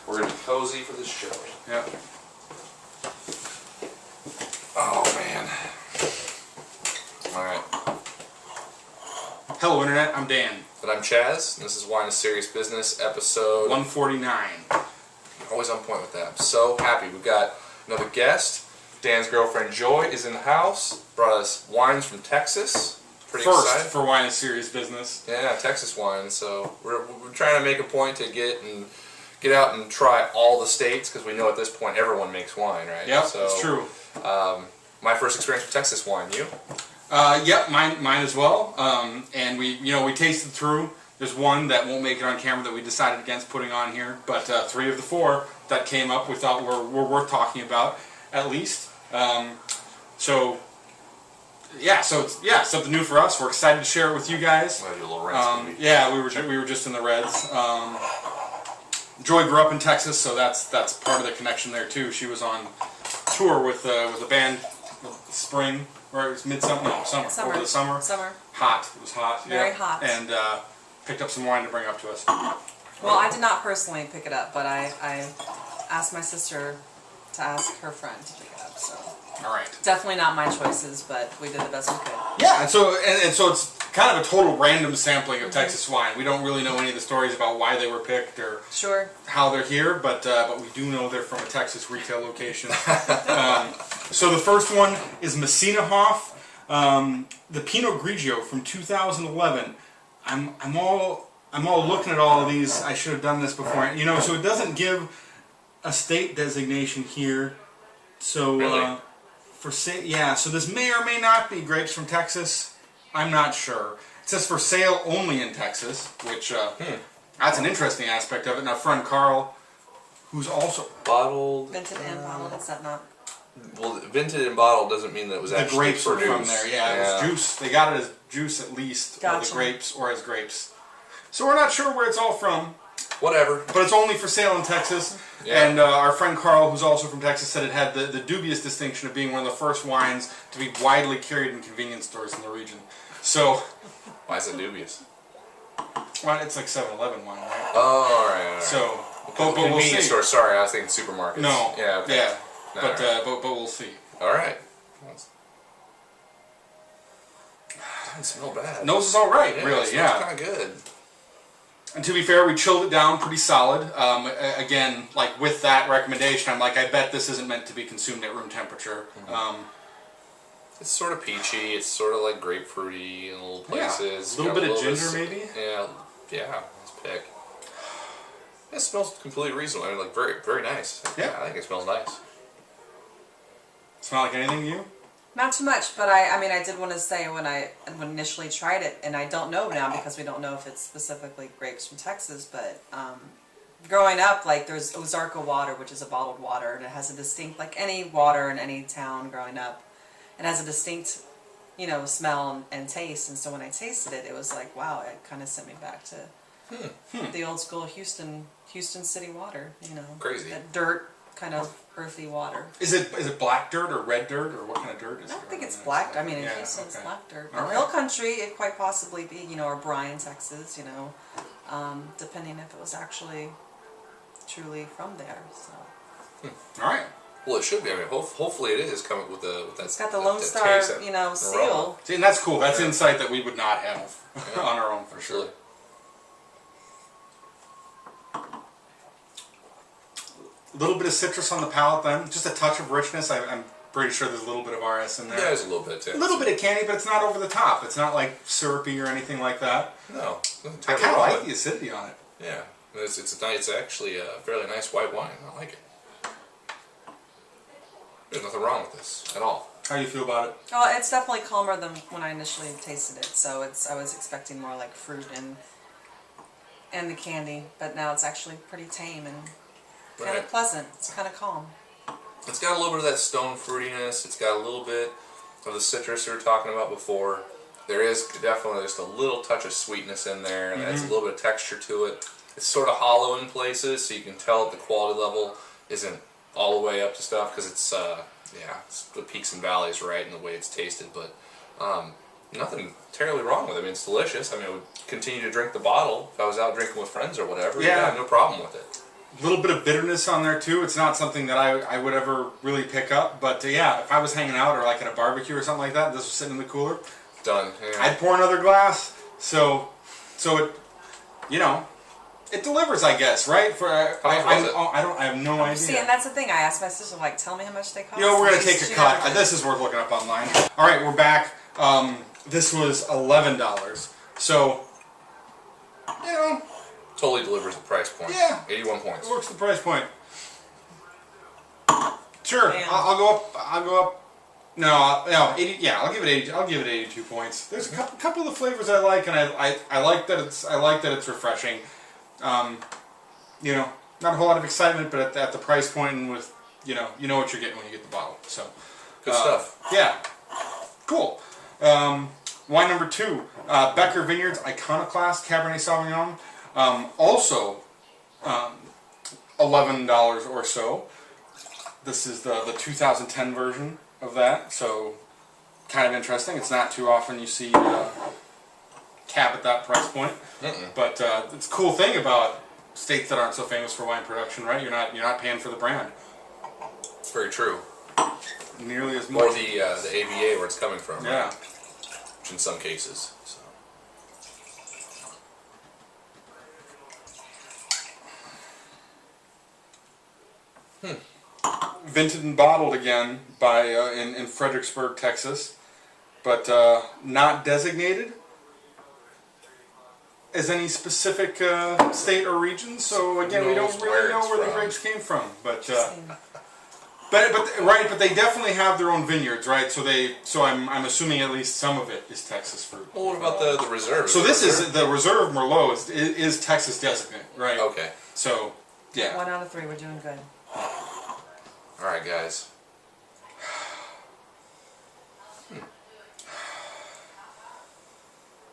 We're going to be cozy for this show. Yep. Oh, man. Alright. Hello, Internet. I'm Dan. And I'm Chaz, and this is Wine is Serious Business, episode 149. Always on point with that. I'm so happy. We've got another guest. Dan's girlfriend Joy is in the house. Brought us wines from Texas. Pretty excited. For Wine is Serious Business. Yeah, Texas wine. So we're trying to make a point to get out and try all the states, because we know at this point everyone makes wine, right? Yep, so, that's true. My first experience with Texas wine. You? Yep, mine as well. And we tasted through. There's one that won't make it on camera that we decided against putting on here, but 3 of the 4 that came up we thought were worth talking about, at least. So it's something new for us. We're excited to share it with you guys. We'll do a little rinse. Yeah, we were just in the Reds. Joy grew up in Texas, so that's part of the connection there too. She was on tour with a band spring, or it was midsummer, no, summer. Over the summer. Summer. Hot. It was hot. Very hot. And picked up some wine to bring up to us. Well, I did not personally pick it up, but I asked my sister to ask her friend to pick it up. So. All right. Definitely not my choices, but we did the best we could. Yeah, and so it's kind of a total random sampling of Texas wine. We don't really know any of the stories about why they were picked or how they're here, but we do know they're from a Texas retail location. So the first one is Messina Hof, the Pinot Grigio from 2011. I'm all looking at all of these. I should have done this before. So it doesn't give a state designation here. So really? So this may or may not be grapes from Texas. I'm not sure. It says for sale only in Texas, which that's an interesting aspect of it. And our friend Carl, who's also bottled, vented and bottled. Is that not? Well, vented and bottled doesn't mean that it was actually the grapes produced. are from there. Yeah, it was juice. They got it as juice at least, Gotcha. or the grapes, or as grapes. So we're not sure where it's all from. Whatever. But it's only for sale in Texas. Yeah. And our friend Carl, who's also from Texas, said it had the dubious distinction of being one of the first wines to be widely carried in convenience stores in the region. So, why is it dubious? Well, it's like 7-Eleven wine, right? Oh, all right. So, but we'll see. Convenience store. Sorry, I was thinking supermarkets. No. Yeah. Okay. Yeah. No, but right. but we'll see. All right. Doesn't smell bad. Nose is all right, yeah, really. It yeah. kind of good. And to be fair, we chilled it down pretty solid. Again, like with that recommendation, I'm like, I bet this isn't meant to be consumed at room temperature. Mm-hmm. It's sort of peachy. It's sort of like grapefruity in little places. Yeah. A little bit of ginger, maybe. Yeah. Let's pick. It smells completely reasonable. I mean, like very, very nice. Yeah. I think it smells nice. Smell like anything to you? Not too much, but I did want to say when initially tried it, and I don't know now because we don't know if it's specifically grapes from Texas, but growing up, like there's Ozarka water, which is a bottled water, and it has a distinct, like any water in any town growing up, it has a distinct, smell and taste, and so when I tasted it, it was like, wow, it kind of sent me back to the old school Houston city water, Crazy. That dirt kind of earthy water. Is it black dirt or red dirt or what kind of dirt is it? I don't think it's black. I mean, in Houston, it's black dirt. All right. Hill country, it quite possibly be, or Bryan, Texas, depending if it was actually truly from there. So. All right. Well, it should be. I mean, hopefully it is coming with that. It's got the Lone Star, seal. See, and that's cool. That's insight that we would not have on our own for sure. Really. A little bit of citrus on the palate then, just a touch of richness. I'm pretty sure there's a little bit of RS in there. Yeah, there's a little bit too. A little bit of candy, but it's not over the top. It's not like syrupy or anything like that. No. I kind of like the acidity on it. Yeah, it's actually a fairly nice white wine. I like it. There's nothing wrong with this at all. How do you feel about it? Oh, it's definitely calmer than when I initially tasted it. So I was expecting more like fruit and the candy, but now it's actually pretty tame and kind of pleasant. It's kind of calm. It's got a little bit of that stone fruitiness. It's got a little bit of the citrus we were talking about before. There is definitely just a little touch of sweetness in there, and adds a little bit of texture to it. It's sort of hollow in places, so you can tell that the quality level isn't all the way up to stuff, because it's the peaks and valleys, right, in the way it's tasted. But nothing terribly wrong with it. I mean, it's delicious. I mean, I would continue to drink the bottle if I was out drinking with friends or whatever. Yeah. No problem with it. A little bit of bitterness on there too. It's not something that I would ever really pick up, but yeah, if I was hanging out or like at a barbecue or something like that, this was sitting in the cooler. Done. Yeah. I'd pour another glass. So it, you know, it delivers, I guess, right? For I have no idea. See, and that's the thing. I asked my sister, like, tell me how much they cost. You know, we're gonna take a cut. This is worth looking up online. All right, we're back. This was $11. So, you know. Totally delivers the price point. Yeah. 81 points. It works the price point. Sure. Damn. I'll go up. I'll go up. No, 80. Yeah, I'll give it 80. I'll give it 82 points. There's a couple of the flavors I like, and I like that it's refreshing. You know, not a whole lot of excitement, but at the price point and with you know what you're getting when you get the bottle. So good stuff. Yeah. Cool. Wine number 2, Becker Vineyards Iconoclast Cabernet Sauvignon. Also, $11 or so. This is the 2010 version of that, so kind of interesting. It's not too often you see cab at that price point. But it's a cool thing about states that aren't so famous for wine production, right? You're not paying for the brand. It's very true. Nearly as much. Or the AVA where it's coming from. Yeah. Right? Which in some cases. So. Vinted and bottled again by in Fredericksburg, Texas, but not designated as any specific state or region. So again, we don't really know where the grapes came from. But they definitely have their own vineyards, right? So I'm assuming at least some of it is Texas fruit. Well, what about the reserve? So this is the Reserve Merlot is Texas designate, right? Okay. So yeah. 1 out of 3. We're doing good. All right, guys.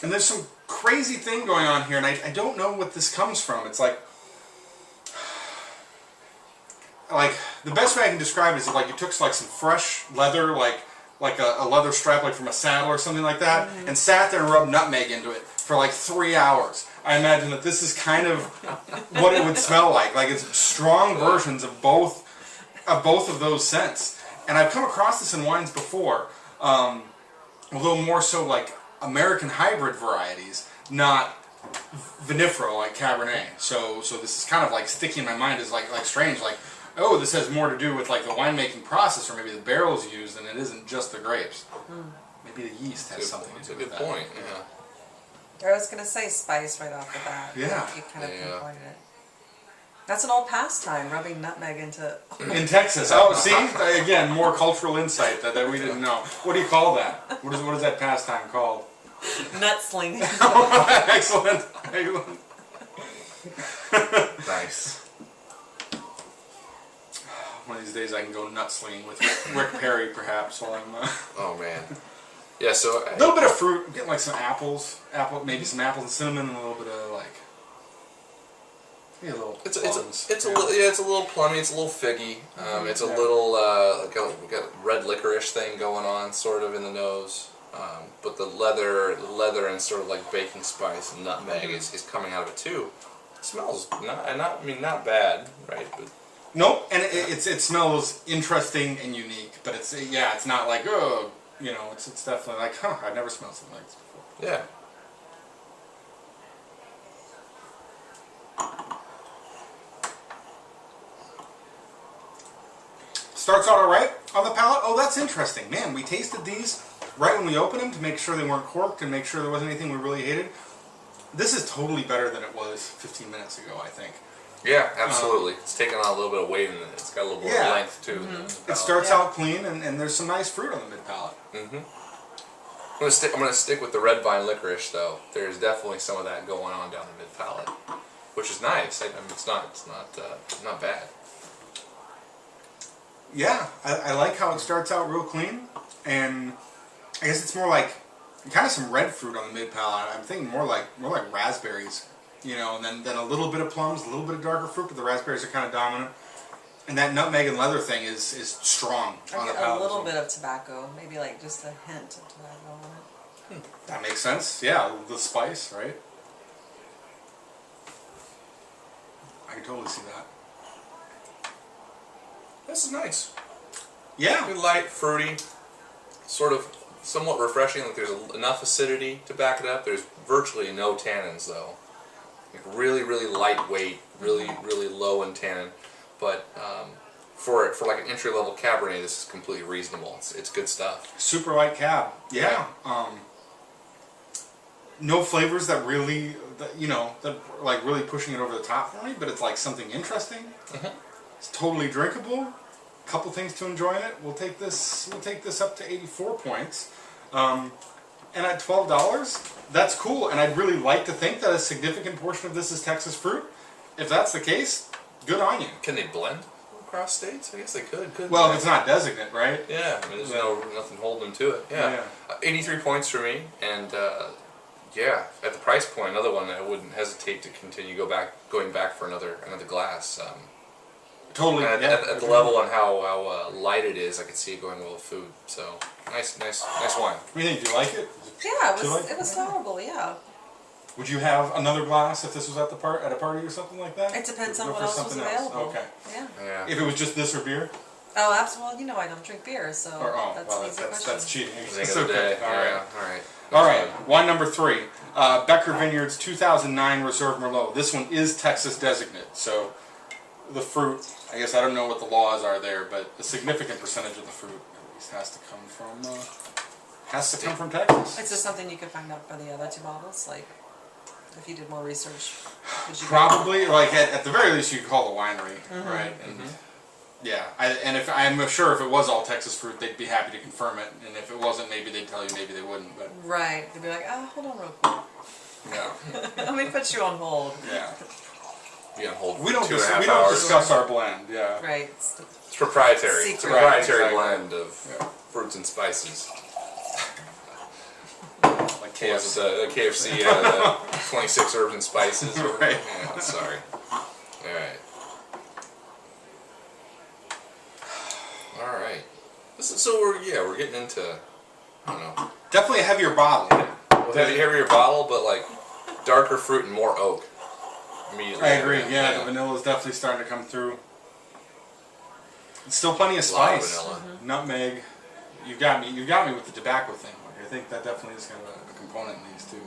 And there's some crazy thing going on here, and I don't know what this comes from. It's like the best way I can describe it is like you took like some fresh leather, like a leather strap, like from a saddle or something like that, and sat there and rubbed nutmeg into it for like 3 hours. I imagine that this is kind of what it would smell like. Like it's strong versions of both of those scents. And I've come across this in wines before, a little more so like American hybrid varieties, not vinifero like Cabernet. So this is kind of like sticking in my mind as like strange, like, oh, this has more to do with like the winemaking process or maybe the barrels used than it isn't just the grapes. Maybe the yeast has something to do with that. That's a good point, yeah. I was going to say spice right off the bat. Yeah. You kind of pinpointed it. That's an old pastime, rubbing nutmeg into... In Texas. Oh, see? Again, more cultural insight that we didn't know. What do you call that? What is that pastime called? Nutsling. Excellent. Excellent. Nice. One of these days I can go nutslinging with Rick Perry, perhaps, while I'm... Oh, man. Yeah, so... A little bit of fruit. I'm getting like some apples. Maybe some apples and cinnamon and a little bit of like... Maybe a little It's a little plummy, it's a little figgy. It's a little we got red licorice thing going on, sort of in the nose. But the leather and sort of like baking spice and nutmeg is coming out of it too. It smells not bad, right? But nope, and it smells interesting and unique. But it's not like it's definitely like I've never smelled something like this before. Yeah. Starts out alright on the palate. Oh, that's interesting. Man, we tasted these right when we opened them to make sure they weren't corked and make sure there wasn't anything we really hated. This is totally better than it was 15 minutes ago, I think. Yeah, absolutely. It's taken on a little bit of weight and it's got a little bit of length too. It starts out clean and there's some nice fruit on the mid palate. I'm gonna stick with the red vine licorice though. There's definitely some of that going on down the mid palate, which is nice. I mean, it's not bad. Yeah, I like how it starts out real clean, and I guess it's more like kind of some red fruit on the mid palate. I'm thinking more like raspberries, and then a little bit of plums, a little bit of darker fruit, but the raspberries are kind of dominant. And that nutmeg and leather thing is strong on the palate. A little bit of tobacco, maybe like just a hint of tobacco on it. That makes sense. Yeah, the spice, right? I can totally see that. This is nice. Yeah. Good, light, fruity, sort of somewhat refreshing. Like there's enough acidity to back it up. There's virtually no tannins though. Like really, really lightweight, really, really low in tannin. But for like an entry level Cabernet, this is completely reasonable. It's good stuff. Super light cab. Yeah. No flavors that really, that like really pushing it over the top for me, but it's like something interesting. It's totally drinkable. Couple things to enjoy in it. We'll take this up to 84 points. And at $12, that's cool. And I'd really like to think that a significant portion of this is Texas fruit. If that's the case, good on you. Can they blend across states? I guess they could. Well, if it's not designate, right? Yeah, I mean, there's nothing holding them to it. Yeah. 83 points for me, and yeah, at the price point, another one I wouldn't hesitate to continue going back for another glass. Totally. At the level on how light it is, I could see it going well with food. So nice wine. What do you think? Do you like it? Yeah, it was tolerable. Yeah. Would you have another glass if this was at a party or something like that? It depends on Or what for else was something else? available. Okay. Yeah. If it was just this or beer? Oh, absolutely. Well, I don't drink beer, so that's an easy question. That's cheating. It's okay. All right. Wine number 3, Becker Vineyards 2009 Reserve Merlot. This one is Texas designate, so the fruit, I guess I don't know what the laws are there, but a significant percentage of the fruit at least has to come from Texas. Is this something you could find out for the other 2 bottles? Like, if you did more research, could you probably, like at the very least, you could call the winery, right? And yeah, I'm sure if it was all Texas fruit, they'd be happy to confirm it, and if it wasn't, maybe they'd tell you, maybe they wouldn't. But right, they'd be like, hold on real quick. Yeah. Let me put you on hold. Yeah. Be on hold for we don't 2.5 hours. discuss our blend. Yeah. Right. It's proprietary. It's a Secret. proprietary blend of fruits and spices. Like KFC out of the 26 herbs and spices. Right. Yeah, sorry. All right. We're getting into, I don't know. Definitely a heavier bottle. Heavier bottle, but like darker fruit and more oak. Immediately. I agree. Yeah, the vanilla is definitely starting to come through. It's still plenty of spice. A lot of vanilla. Nutmeg. You got me with the tobacco thing. Like, I think that definitely is kind of a component in these too.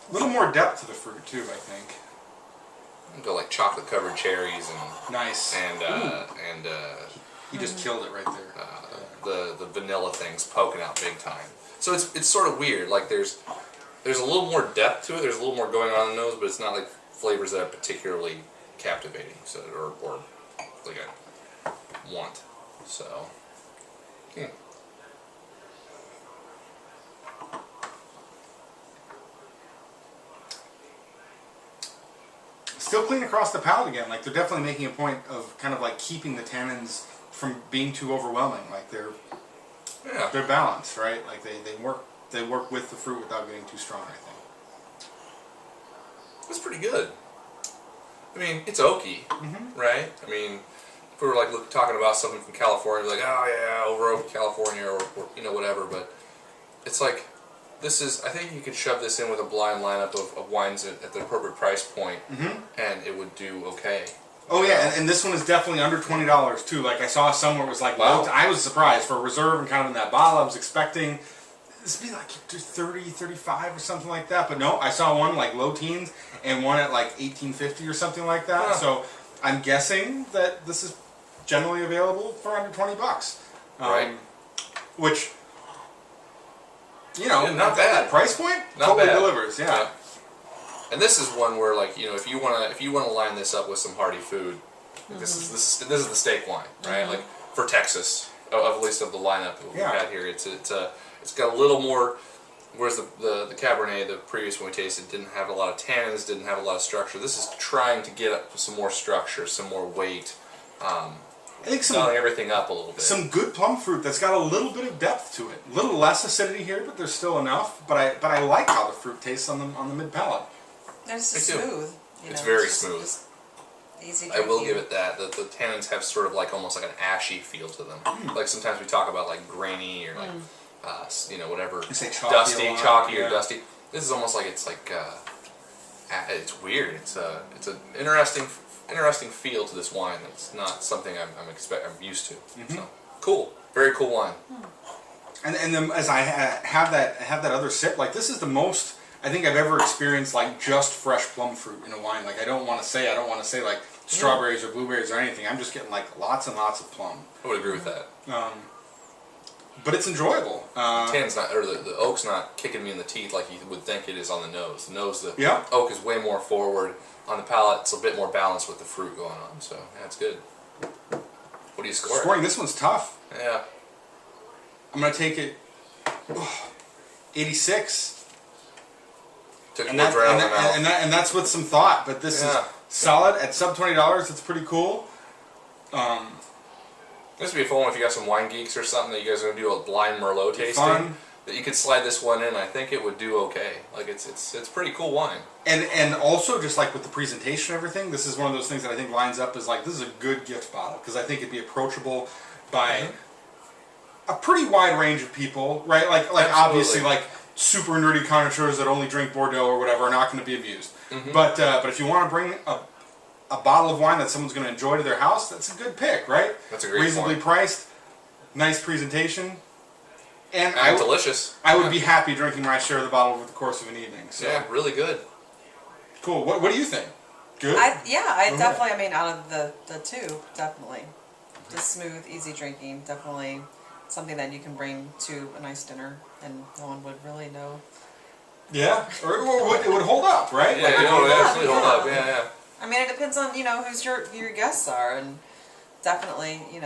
A little more depth to the fruit too, I think. Go like chocolate covered cherries and nice. And you just killed it right there. The vanilla things poking out big time. So it's sort of weird. Like there's a little more depth to it. There's a little more going on in the nose, but it's not like flavors that are particularly captivating. So or like I want. So. Still clean across the palate again. Like they're definitely making a point of kind of like keeping the tannins from being too overwhelming. Like they're balanced, right? Like they work with the fruit without getting too strong, I think. It's pretty good. I mean, it's oaky, right? I mean, if we were like talking about something from California, like, oh yeah, over oak California or whatever, but it's like, this is, I think you could shove this in with a blind lineup of wines at the appropriate price point, and it would do okay. Oh yeah, and this one is definitely under $20 too. Like I saw somewhere it was like, wow. I was surprised for a reserve and kind of in that bottle. I was expecting this to be like 30, 35 or something like that, but no, I saw one like low teens and one at like $18.50 or something like that. Huh. So I'm guessing that this is generally available for under $20. Right. Which, you know, not bad. Price point Not totally bad. delivers. Yeah. And this is one where, like, you know, if you wanna line this up with some hearty food, this is the steak wine, right? Like for Texas, at least of the lineup that we've had here, it's got a little more. Whereas the Cabernet, the previous one we tasted, didn't have a lot of tannins, didn't have a lot of structure. This is trying to get up some more structure, some more weight. I think dialing everything up a little bit. Some good plum fruit that's got a little bit of depth to it. A little less acidity here, but there's still enough. But I like how the fruit tastes on the mid palate. It's just smooth. It's very smooth. Just easy I will give it that. The tannins have sort of like almost like an ashy feel to them. Like sometimes we talk about like grainy or like you know, whatever, you say chalky chalky or yeah. dusty. This is almost like it's it's weird. It's an interesting feel to this wine. It's not something I'm used to. So cool, very cool wine. And then as I have that other sip, like this is the most I think I've ever experienced like just fresh plum fruit in a wine. Like I don't want to say like strawberries or blueberries or anything. I'm just getting like lots and lots of plum. I would agree with that. But it's enjoyable. The tann's not, or the oak's not kicking me in the teeth like you would think it is on the nose. The oak is way more forward. On the palate, it's a bit more balanced with the fruit going on. So yeah, it's good. What do you score? Scoring this one's tough. Yeah. I'm gonna take it 86. Took And, words right out of my mouth. and that's with some thought. But this is solid at sub $20. It's pretty cool. This would be a fun one if you got some wine geeks or something that you guys are gonna do a blind Merlot tasting. Fun. That you could slide this one in. I think it would do okay. Like it's pretty cool wine. And also just like with the presentation and everything, this is one of those things that I think lines up as like this is a good gift bottle because I think it'd be approachable by a pretty wide range of people, right? Like obviously like super nerdy connoisseurs that only drink Bordeaux or whatever are not going to be amused. But if you want to bring a bottle of wine that someone's going to enjoy to their house, that's a good pick, right? That's a great reasonably point. priced, nice presentation. And delicious. I would be happy drinking my share of the bottle over the course of an evening. So. Yeah, really good. Cool. What do you think? Good? I definitely, I mean, out of the two, definitely. Just smooth, easy drinking. Definitely something that you can bring to a nice dinner and no one would really know. Yeah, or it would hold up, right? Yeah, Like, it would absolutely hold up. Yeah. I mean, it depends on, who's your guests are, and definitely, it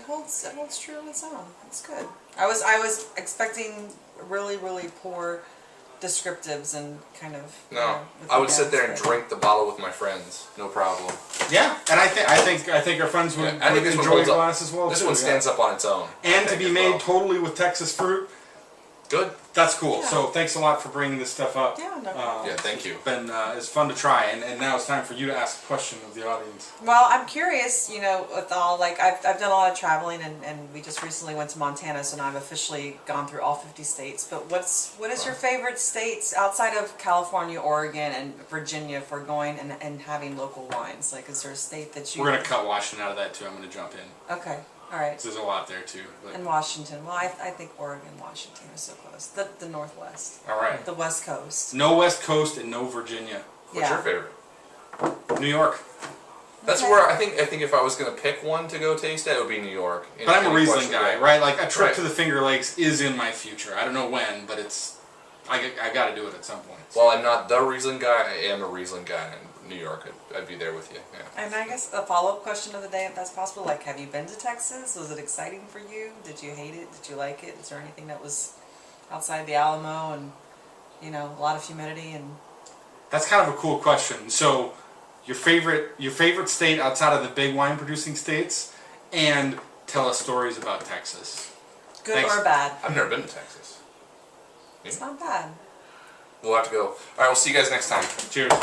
holds true on its own. It's good. I was expecting really, really poor descriptives and kind of. No, I would sit there and drink the bottle with my friends, no problem. Yeah, and I think our friends would, I think would this one enjoy a holds up. glass as well. This too, one stands up on its own. And to be made totally with Texas fruit. Good. That's cool. Yeah. So thanks a lot for bringing this stuff up. Yeah, no problem. Yeah, thank you. It's fun to try, and now it's time for you to ask a question of the audience. Well, I'm curious, with all, like, I've done a lot of traveling, and we just recently went to Montana, so now I've officially gone through all 50 states. But what is your favorite states outside of California, Oregon, and Virginia for going and having local wines? Like, is there a state that you... We're going to cut Washington out of that, too. I'm going to jump in. Okay, all right. There's a lot there, too. But. And Washington. Well, I think Oregon and Washington are so close. The Northwest. All right. The West Coast. No West Coast and no Virginia. What's your favorite? New York. That's where I think if I was going to pick one to go taste at, it would be New York. But I'm a Riesling guy, right? Like a trip to the Finger Lakes is in my future. I don't know when, but I got to do it at some point. Well, I'm not the Riesling guy. I am a Riesling guy in New York. I'd be there with you. Yeah. And I guess a follow-up question of the day, if that's possible, like, have you been to Texas? Was it exciting for you? Did you hate it? Did you like it? Is there anything that was outside the Alamo and, a lot of humidity and... That's kind of a cool question. So, your favorite state outside of the big wine producing states, and tell us stories about Texas. Good or bad? I've never been to Texas. It's not bad. We'll have to go. All right, we'll see you guys next time. Cheers.